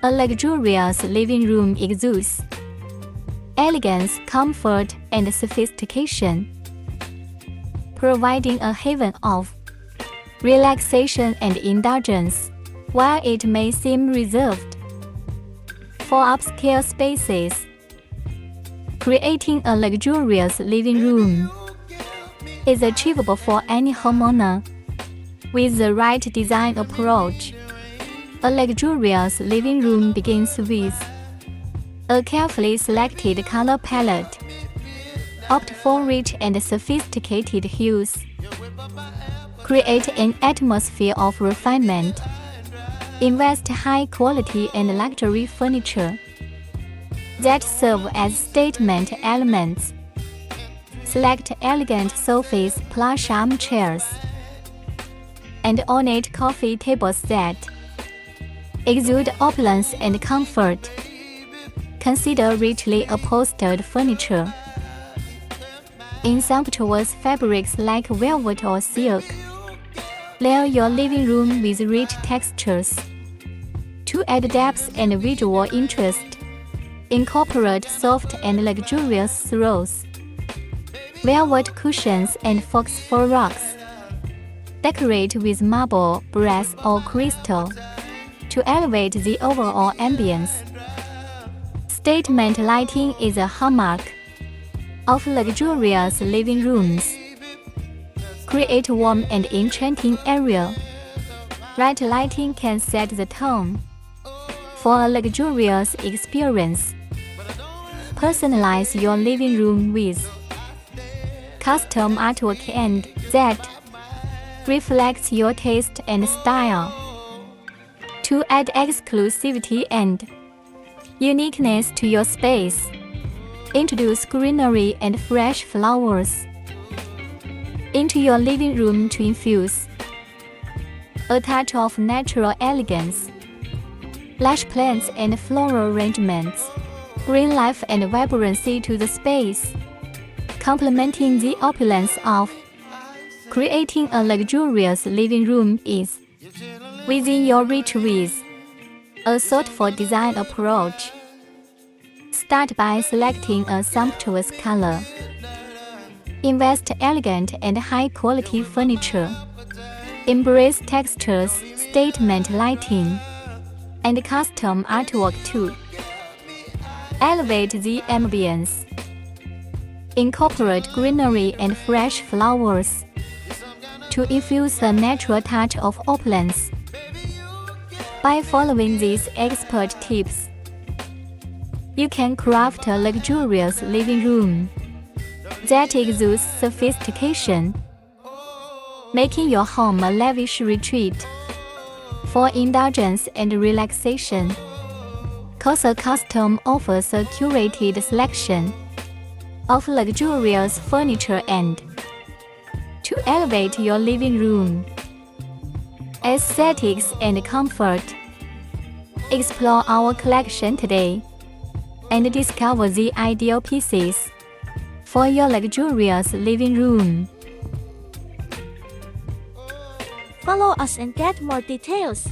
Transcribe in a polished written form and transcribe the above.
A luxurious living room exudes elegance, comfort, and sophistication, providing a haven of relaxation and indulgence. While it may seem reserved for upscale spaces, creating a luxurious living room is achievable for any homeowner with the right design approach. A luxurious living room begins with a carefully selected color palette. Opt for rich and sophisticated hues. Create an atmosphere of refinement. Invest high-quality and luxury furniture that serve as statement elements. Select elegant sofas, plush armchairs, and ornate coffee table set. Exude opulence and comfort. Consider richly upholstered furniture in sumptuous fabrics like velvet or silk. Layer your living room with rich textures. To add depth and visual interest, incorporate soft and luxurious throws, velvet cushions, and fox fur rugs. Decorate with marble, brass, or crystal to elevate the overall ambience. Statement lighting is a hallmark of luxurious living rooms. Create warm and enchanting area. Bright lighting can set the tone for a luxurious experience. Personalize your living room with custom artwork and that reflects your taste and style. To add exclusivity and uniqueness to your space, introduce greenery and fresh flowers into your living room to infuse a touch of natural elegance. Lush plants and floral arrangements bring life and vibrancy to the space, complementing the opulence of creating a luxurious living room is within your reach with a thoughtful design approach. Start by selecting a sumptuous color. Invest elegant and high-quality furniture. Embrace textures, statement lighting, and custom artwork to elevate the ambience. Incorporate greenery and fresh flowers to infuse a natural touch of opulence. By following these expert tips, you can craft a luxurious living room that exudes sophistication, making your home a lavish retreat for indulgence and relaxation. Casa Custom offers a curated selection of luxurious furniture and to elevate your living room aesthetics and comfort. Explore our collection today and discover the ideal pieces for your luxurious living room. Follow us and get more details.